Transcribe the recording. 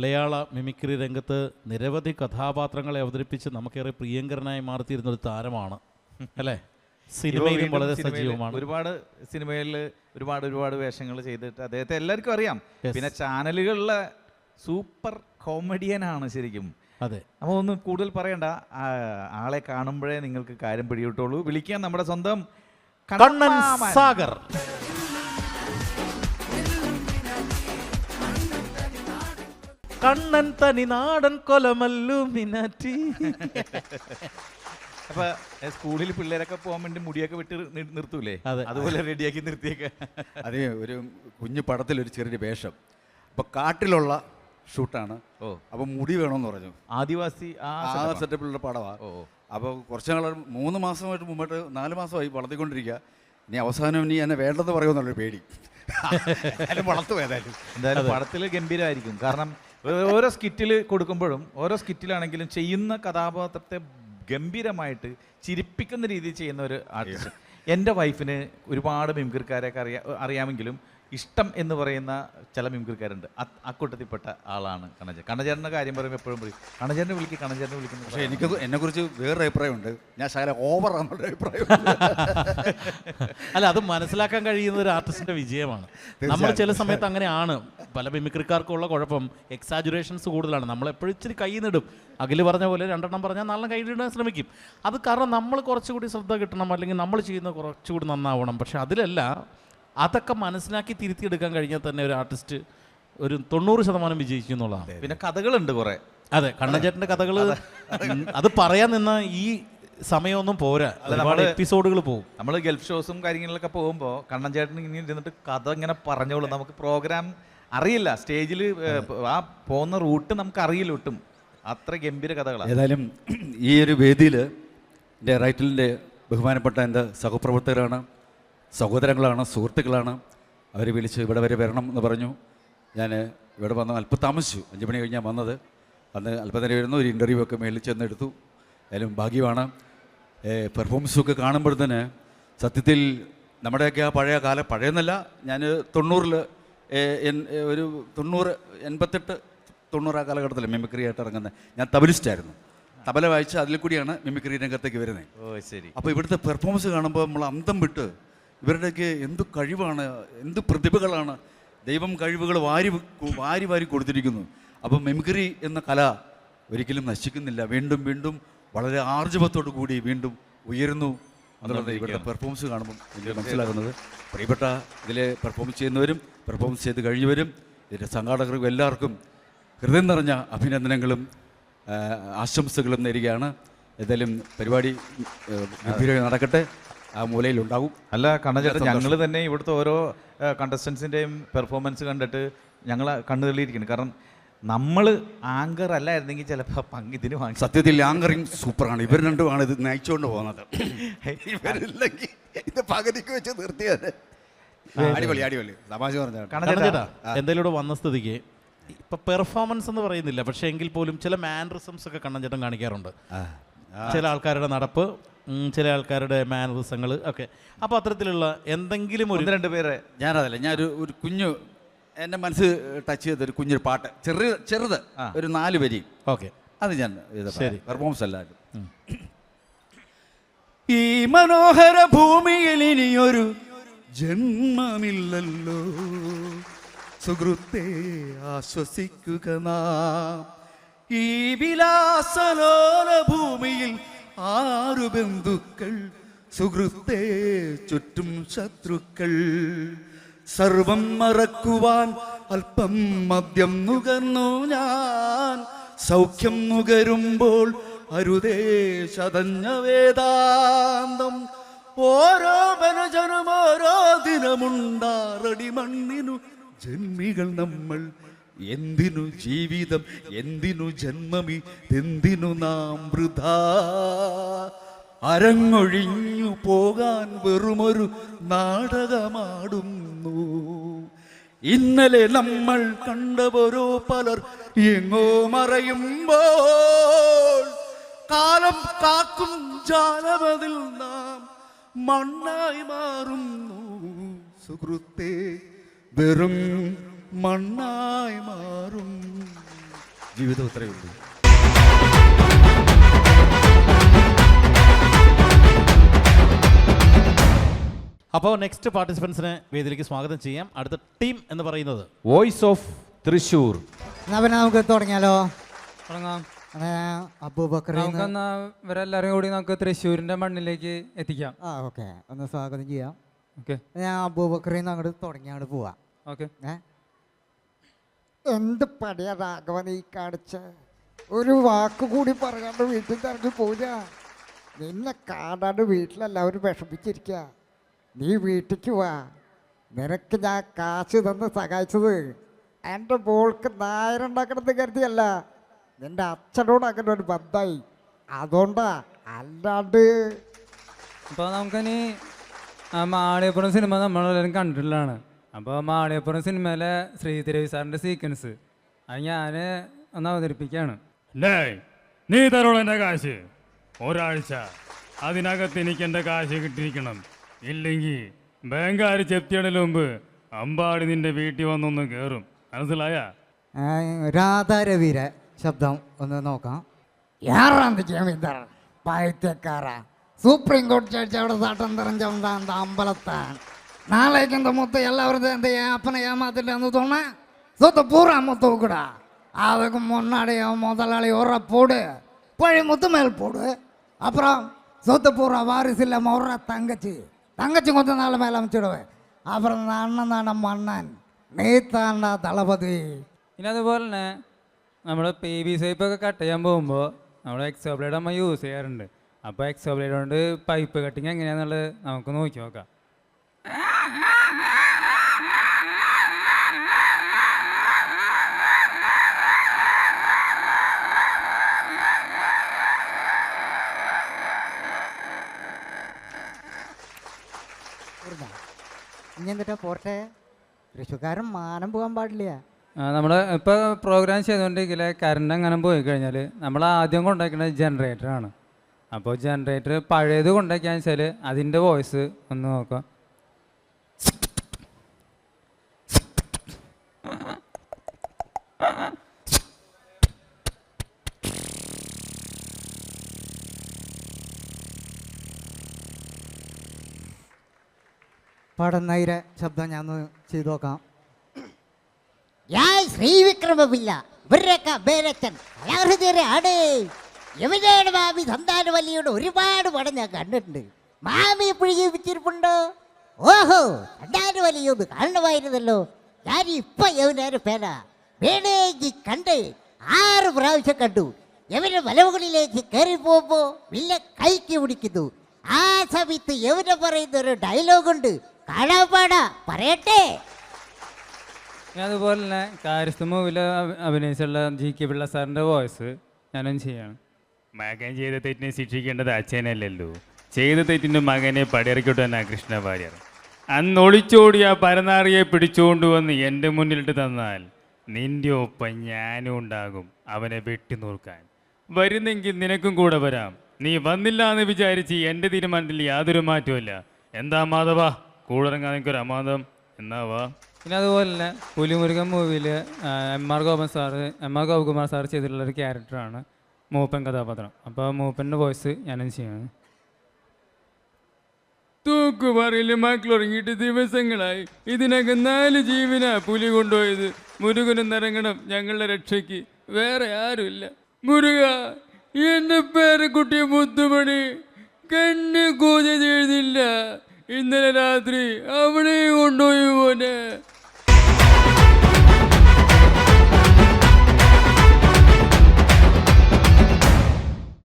മലയാള mimicry രംഗത്ത് നിരവധി കഥാപാത്രങ്ങളെ അവതരിപ്പിച്ച് നമുക്കേറെ പ്രിയങ്കരനായി മാറിത്തീരുന്ന ഒരു താരമാണ് അല്ലേ? സിനിമയിലും വളരെ സജീവമാണ്. ഒരുപാട് സിനിമകളിൽ ഒരുപാട് വേഷങ്ങൾ ചെയ്തിട്ട് അദ്ദേഹത്തെ എല്ലാവർക്കും അറിയാം. പിന്നെ ചാനലുകളിലെ സൂപ്പർ കോമഡിയനാണ് ശരിക്കും. അതെ, അപ്പോൾ ഒന്നും കൂടുതൽ പറയണ്ട, ആളെ കാണുമ്പോഴേ നിങ്ങൾക്ക് കാര്യം പിടികിട്ടുള്ളൂ. വിളിക്കാൻ നമ്മുടെ സ്വന്തം കണ്ണൻ സാഗർ. കണ്ണൻ തനി നാടൻ കൊലമല്ലു മിനാറ്റി. അപ്പൊ സ്കൂളിൽ പിള്ളേരൊക്കെ പോകാൻ വേണ്ടി മുടിയൊക്കെ വിട്ട് നിർത്തൂലേ, അതുപോലെ റെഡിയാക്കി നിർത്തിയൊക്കെ. അതേ ഒരു കുഞ്ഞു പടത്തിലൊരു ചെറിയ വേഷം. അപ്പൊ കാട്ടിലുള്ള ഷൂട്ടാണ്. അപ്പൊ മുടി വേണമെന്ന് പറഞ്ഞു. ആദിവാസി ആ സെറ്റപ്പിലുള്ള പടമാണ്. അപ്പോൾ കുറച്ച് നാൾ 3 മാസമായിട്ട് മുമ്പോട്ട് 4 മാസമായി വളർത്തിക്കൊണ്ടിരിക്കുക. ഇനി അവസാനം ഇനി എന്നെ വേണ്ടെന്ന് പറയുമെന്നുള്ളൊരു പേടി. വളർത്തു എന്തായാലും പടത്തിൽ ഗംഭീരമായിരിക്കും. കാരണം ഓരോ സ്കിറ്റിൽ കൊടുക്കുമ്പോഴും ഓരോ സ്കിറ്റിലാണെങ്കിലും ചെയ്യുന്ന കഥാപാത്രത്തെ ഗംഭീരമായിട്ട് ചിരിപ്പിക്കുന്ന രീതിയിൽ ചെയ്യുന്ന ഒരു ആർട്ടിസ്റ്റ്. എൻ്റെ വൈഫിന് ഒരുപാട് മിമിക്രിക്കാരെയൊക്കെ അറിയാമെങ്കിലും ഇഷ്ടം എന്ന് പറയുന്ന ചില മിമിക്രിക്കാരുണ്ട്. അക്കൂട്ടത്തിൽപ്പെട്ട ആളാണ് കണ്ണജൻ. കണ്ണജേട്ടൻ്റെ കാര്യം പറയുമ്പോൾ എപ്പോഴും പറയും കണ്ണജേട്ടനെ വിളിക്കുന്നു. പക്ഷേ എനിക്ക് എന്നെക്കുറിച്ച് വേറൊരു അഭിപ്രായമുണ്ട്. ഞാൻ ശകലം ഓവറാണെന്നുള്ള അഭിപ്രായം. അല്ല, അത് മനസ്സിലാക്കാൻ കഴിയുന്ന ഒരു ആർട്ടിസ്റ്റിന്റെ വിജയമാണ്. നമ്മൾ ചില സമയത്ത് അങ്ങനെയാണ്. പല മിമിക്രിക്കാർക്കുള്ള കുഴപ്പം എക്സാജുറേഷൻസ് കൂടുതലാണ്. നമ്മളെപ്പോഴും ഇച്ചിരി കൈ നിടും. അഖില് പറഞ്ഞ പോലെ 2 എണ്ണം പറഞ്ഞാൽ 4 കൈ നിടാൻ ശ്രമിക്കും. അത് കാരണം നമ്മൾ കുറച്ചുകൂടി ശ്രദ്ധ കിട്ടണം, അല്ലെങ്കിൽ നമ്മൾ ചെയ്യുന്ന കുറച്ചുകൂടി നന്നാവണം. പക്ഷെ അതിലല്ല, അതൊക്കെ മനസ്സിലാക്കി തിരുത്തിയെടുക്കാൻ കഴിഞ്ഞാൽ തന്നെ ഒരു ആർട്ടിസ്റ്റ് ഒരു 90% വിജയിച്ചു എന്നുള്ളതാണ്. പിന്നെ കഥകളുണ്ട് കുറേ. അതെ, കണ്ണൻചേട്ടൻ്റെ കഥകൾ അത് പറയാൻ നിന്ന ഈ സമയമൊന്നും പോരാ, ഒരുപാട് എപ്പിസോഡുകൾ പോകും. നമ്മൾ ഗൾഫ് ഷോസും കാര്യങ്ങളിലൊക്കെ പോകുമ്പോൾ കണ്ണൻചേട്ടൻ ഇങ്ങനെ ഇരുന്നിട്ട് കഥ ഇങ്ങനെ പറഞ്ഞോളൂ. നമുക്ക് പ്രോഗ്രാം അറിയില്ല, സ്റ്റേജിൽ ആ പോകുന്ന റൂട്ട് നമുക്ക് അറിയില്ല ഒട്ടും. അത്ര ഗംഭീര കഥകളാണ്. ഏതായാലും ഈ ഒരു വേദിയിൽ എൻ്റെ റൈറ്റിലിൻ്റെ ബഹുമാനപ്പെട്ട എൻ്റെ സഹപ്രവർത്തകരാണ്, സഹോദരങ്ങളാണ്, സുഹൃത്തുക്കളാണ്. അവർ വിളിച്ച് ഇവിടെ വരെ വരണം എന്ന് പറഞ്ഞു. ഞാൻ ഇവിടെ വന്ന് അല്പം താമസിച്ചു. 5 മണി കഴിഞ്ഞാൽ വന്നത്. അന്ന് അല്പനേരം വരുന്നു, ഒരു ഇൻ്റർവ്യൂ ഒക്കെ മേളിൽ ചെന്നെടുത്തു. ഏതായാലും ഭാഗ്യമാണ്. പെർഫോമൻസൊക്കെ കാണുമ്പോൾ തന്നെ സത്യത്തിൽ നമ്മുടെയൊക്കെ ആ പഴയ കാലം, പഴയെന്നല്ല, ഞാൻ 90-ൽ ഒരു 90, 88, 90 ആ കാലഘട്ടത്തിൽ മിമിക്രി ആയിട്ട് ഇറങ്ങുന്നത്. ഞാൻ തബലിസ്റ്റായിരുന്നു. തബല വായിച്ച് അതിൽ കൂടിയാണ് മിമിക്രി രംഗത്തേക്ക് വരുന്നത്. ശരി. അപ്പോൾ ഇവിടുത്തെ പെർഫോമൻസ് കാണുമ്പോൾ നമ്മൾ അന്തം വിട്ട്, ഇവരുടെയൊക്കെ എന്ത് കഴിവാണ്, എന്ത് പ്രതിഭകളാണ്. ദൈവം കഴിവുകൾ വാരി വാരി കൊടുത്തിരിക്കുന്നു. അപ്പം മിമിക്രി എന്ന കല ഒരിക്കലും നശിക്കുന്നില്ല. വീണ്ടും വീണ്ടും വളരെ ആർജവത്തോടു കൂടി വീണ്ടും ഉയരുന്നു എന്നുള്ളത് ഇവരുടെ പെർഫോമൻസ് കാണുമ്പോൾ എനിക്ക് മനസ്സിലാകുന്നത്. പ്രിയപ്പെട്ട ഇതിൽ പെർഫോമൻസ് ചെയ്യുന്നവരും പെർഫോമൻസ് ചെയ്ത് കഴിഞ്ഞവരും ഇതിൻ്റെ സംഘാടകർക്കും എല്ലാവർക്കും ഹൃദയം നിറഞ്ഞ അഭിനന്ദനങ്ങളും ആശംസകളും നേരുകയാണ്. ഏതായാലും പരിപാടി ഗംഭീരമായി നടക്കട്ടെ. ആ മൂലയിലുണ്ടാവും. അല്ല കണ്ണചേട്ടൻ, ഞങ്ങൾ തന്നെ ഇവിടുത്തെ ഓരോ കണ്ടസ്റ്റൻസിൻ്റെയും പെർഫോമൻസ് കണ്ടിട്ട് ഞങ്ങൾ കണ്ണു തള്ളിയിരിക്കുന്നു. കാരണം നമ്മൾ ആങ്കർ അല്ലായിരുന്നെങ്കിൽ ചിലപ്പോൾ ഇതിന് വാങ്ങി. സത്യത്തിൽ ആങ്കറിങ് സൂപ്പറാണ്. ഇവർ രണ്ടുമാണ് ഇത് നയിച്ചുകൊണ്ട് പോകുന്നത്. ഇവരില്ലെങ്കിൽ ഇത് പകുതിക്ക് വെച്ച് നിർത്തിയത്. അടിപൊളി അടിപൊളി തമാശ പറഞ്ഞാൽ. കണ്ണചേട്ടാ, എന്തായാലും ഇവിടെ വന്ന സ്ഥിതിക്ക് ഇപ്പം പെർഫോമൻസ് എന്ന് പറയുന്നില്ല, പക്ഷേ എങ്കിൽ പോലും ചില മാനറിസംസ് ഒക്കെ കണ്ണൻചേട്ടൻ കാണിക്കാറുണ്ട്. ചില ആൾക്കാരുടെ നടപ്പ്, ചില ആൾക്കാരുടെ മാനറിസങ്ങൾ ഒക്കെ. അപ്പോൾ അത്തരത്തിലുള്ള എന്തെങ്കിലും 1-2 പേരെ ഞാനതല്ല, ഒരു കുഞ്ഞു എൻ്റെ മനസ്സ് ടച്ച് ചെയ്തൊരു കുഞ്ഞൊരു പാട്ട്, ചെറുത് ഒരു 4 വരി. ഓക്കെ, അത് ഞാൻ പെർഫോമൻസ് അല്ലായിരുന്നു. ഈ മനോഹര ഭൂമിയിൽ ഇനിയൊരു ജന്മമില്ലല്ലോ, സുഹൃത്തെ ആശ്വസിക്കുക നാം. ഈ വിലാസലോല ഭൂമിയിൽ 6 ബന്ധുക്കൾ, സുഹൃത്തെ ചുറ്റും ശത്രുക്കൾ. സർവം മറക്കുവാൻ അല്പം മദ്യം നുകർന്നു ഞാൻ. സൗഖ്യം നുകരുമ്പോൾ അരുതേ ചതഞ്ഞ വേദാന്തം. ഓരോ മനുജനും ഓരോ ദിനമുണ്ടാറടി മണ്ണിനു ജന്മികൾ നമ്മൾ. എന്തിനു ജീവിതം, എന്തിനു ജന്മമി, എന്തിനു നാം വൃഥാ. അരങ്ങൊഴിഞ്ഞു പോകാൻ വെറുമൊരു നാടകമാടുന്നു. ഇന്നലെ നമ്മൾ കണ്ടവരോ പലർ എങ്ങോ മറയുമ്പോൾ, കാലം കാക്കും ജാലമതിൽ നാം മണ്ണായി മാറുന്നു. സുഹൃത്തെ വെറും മണ്ണായി മാറും. ജീവിതം ഇത്രയേ ഉള്ളൂ. അപ്പോൾ നെക്സ്റ്റ് പാർട്ടിസിപ്പൻസിനെ വേദിയിലേക്ക് സ്വാഗതം ചെയ്യാം. അടുത്ത ടീം എന്ന് പറയുന്നത് വോയിസ് ഓഫ് തൃശ്ശൂർ. എന്നാ പിന്നെ നമുക്ക് തുടങ്ങിയാലോ? തുടങ്ങാം. അബൂബക്കർ. നമുക്കെന്നാ ഇവരെല്ലാവരും കൂടി നമുക്ക് തൃശ്ശൂരിന്റെ മണ്ണിലേക്ക് എത്തിക്കാം. ഓക്കെ, ഒന്ന് സ്വാഗതം ചെയ്യാം. ഓക്കെ, ഞാൻ അബൂബക്കറിൽ നിന്ന് അങ്ങോട്ട് തുടങ്ങി അങ്ങോട്ട് പോവാം. ഓക്കെ. എന്ത് പടിയാ രാഘവ നീ കാണിച്ച? ഒരു വാക്ക് കൂടി പറയാണ്ട് വീട്ടിൽ തിരഞ്ഞു പോരാ. നിന്നെ കാണാണ്ട് വീട്ടിലെല്ലാവരും വിഷമിച്ചിരിക്കുക. നീ വീട്ടിലേക്ക് വാ. നിനക്ക് ഞാൻ കാശ് തന്ന് സഹായിച്ചത് എൻ്റെ മോൾക്ക് നായരുണ്ടാക്കണമെന്ന് കരുതിയല്ല, നിന്റെ അച്ഛനോട് അങ്ങനെ ഒരു ബന്ധമായി, അതുകൊണ്ടാ. അല്ലാണ്ട് അപ്പോൾ നമുക്കിനി മാളികപ്പുറം സിനിമ നമ്മളെല്ലാവരും കണ്ടിട്ടുള്ളതാണ്. അപ്പോൾ മാളികപ്പുറം സിനിമയിലെ ശ്രീധരവി സാറിൻ്റെ സീക്വൻസ് അത് ഞാൻ ഒന്ന് അവതരിപ്പിക്കുകയാണ്. നീ തരോളൂ എൻ്റെ കാശ്. ഒരാഴ്ച അതിനകത്ത് എനിക്ക് എൻ്റെ കാശ് കിട്ടിയിരിക്കണം. ഇല്ലെങ്കിൽ ബാങ്കാർ ചെത്തിയുടെ മുമ്പ് അമ്പാടി നിന്റെ വീട്ടിൽ വന്നൊന്ന് കയറും. മനസ്സിലായ? രാധാരവീര ശബ്ദം ഒന്ന് നോക്കാം. யாராந்து ஜமீன்தார் பைத்தியக்காரா சுப்ரீம் கோர்ட் ஜட்ஜ் அவட சட்டம் தெரிஞ்சவன் தான் அந்த அம்பலத்தான். நாளைக்கு இந்த முத்தை எல்லாரும் இந்த அப்பனை ஏமாத்திட்டு தோணா சொத்தை பூரா முத்த கூட. அதுக்கு முன்னாடி முதலாளி உர போடு, பழி முத்து மேல் போடு. அப்புறம் சொத்து பூரா வாரிசு இல்லாமல் உர தங்கச்சி கொஞ்ச நாள் மேலே அமைச்சிடுவேன். அப்புறம் இந்த அண்ணன் தாண்ட மன்னன், നീ താണ്ട തളപതി. പിന്നെ അതുപോലെ തന്നെ നമ്മൾ PVC പൈപ്പൊക്കെ കട്ട് ചെയ്യാൻ പോകുമ്പോൾ നമ്മൾ എക്സോ ബ്ലേഡ് നമ്മൾ യൂസ് ചെയ്യാറുണ്ട്. അപ്പോൾ എക്സോ ബ്ലേഡ് കൊണ്ട് പൈപ്പ് കട്ടിങ് എങ്ങനെയാണെന്നുള്ളത് നമുക്ക് നോക്കി നോക്കാം. ഇനി എന്നിട്ടാ പോട്ടെ, തൃശ്ശൂക്കാരൻ മാനം പോകാൻ പാടില്ല. നമ്മൾ ഇപ്പോൾ പ്രോഗ്രാം ചെയ്തുകൊണ്ടിരിക്കലെ കറണ്ട് അങ്ങനെ പോയി കഴിഞ്ഞാൽ നമ്മൾ ആദ്യം കൊണ്ടാക്കുന്നത് ജനറേറ്ററാണ്. അപ്പോൾ ജനറേറ്റർ പഴയത് കൊണ്ടാക്കിയാന്ന് വെച്ചാൽ അതിൻ്റെ വോയിസ് ഒന്ന് നോക്കാം. പടന്നൈര ശബ്ദം ഞാൻ ഒന്ന് ചെയ്തു നോക്കാം. ഞാൻ ശ്രീവിക്രമമില്ല ഇവരുടെയൊക്കെ അഭേരച്ചൻ കലാഹൃദയരാണ്. എവിടെയാണ് മാമി സന്താനവല്ലിയോട് ഒരുപാട് പടം ഞാൻ കണ്ടിട്ടുണ്ട്. മാമി എപ്പോഴും ജീവിച്ചിരിപ്പുണ്ടോ? ഓഹോ, സന്താനവല്ലിയൊന്ന് കാണണമായിരുന്നല്ലോ. ഞാൻ ഇപ്പൊ യവനാര് പേന വേണേക്ക് കണ്ട് 6 പ്രാവശ്യം കണ്ടു. എവരുടെ വലവുകളിലേക്ക് കയറി പോകുമ്പോ വില്ല കൈക്ക് പിടിക്കുന്നു. ആ സമയത്ത് എവരെ പറയുന്ന ഒരു ഡയലോഗുണ്ട്, കാണാൻ പാടാ, പറയട്ടെ. പിന്നെ അതുപോലെ തന്നെ കാര്യസ്ഥ മൂവിൽ അഭിനയിച്ചുള്ള GK പിള്ള സാറിൻ്റെ വോയിസ് ഞാനൊന്ന് ചെയ്യാണ്. മകൻ ചെയ്ത തെറ്റിനെ ശിക്ഷിക്കേണ്ടത് അച്ഛനല്ലല്ലോ, ചെയ്ത തെറ്റിൻ്റെ മകനെ പടിയിറക്കിട്ട് തന്നെ കൃഷ്ണ വാര്യർ. അന്ന് ഒളിച്ചോടിയ പരനാറിയെ പിടിച്ചുകൊണ്ടുവന്ന് എൻ്റെ മുന്നിലിട്ട് തന്നാൽ നിന്റെ ഒപ്പം ഞാനും ഉണ്ടാകും അവനെ വെട്ടി നോക്കാൻ. വരുന്നെങ്കിൽ നിനക്കും കൂടെ വരാം. നീ വന്നില്ല എന്ന് വിചാരിച്ച് എൻ്റെ തീരുമാനത്തിൽ യാതൊരു മാറ്റമില്ല. എന്താ മാധവ, കൂടെ ഇറങ്ങാൻ എനിക്കൊരു അമാദം എന്നാവാ. പിന്നെ അതുപോലെ തന്നെ പുലിമുരുകൻ മൂവിയിൽ MR ഗോപകുമാർ സാർ ചെയ്തിട്ടുള്ളൊരു ക്യാരക്ടറാണ് മൂപ്പൻ കഥാപാത്രം. അപ്പോൾ മൂപ്പൻ്റെ വോയിസ് ഞാനൊന്ന് ചെയ്യണം. തൂക്കുപാറയിൽ മക്കളുറങ്ങിയിട്ട് ദിവസങ്ങളായി. ഇതിനകം 4 ജീവനാ പുലി കൊണ്ടുപോയത്. മുരുകനും നിറങ്ങണം ഞങ്ങളുടെ രക്ഷയ്ക്ക്, വേറെ ആരുമില്ല. മുരുക, എൻ്റെ പേരക്കുട്ടിയെ മുത്തുമണി കണ്ണ് കൂതി ചെയ്തില്ല. ഇന്നലെ രാത്രി അവളെ കൊണ്ടുപോയി പോനെ.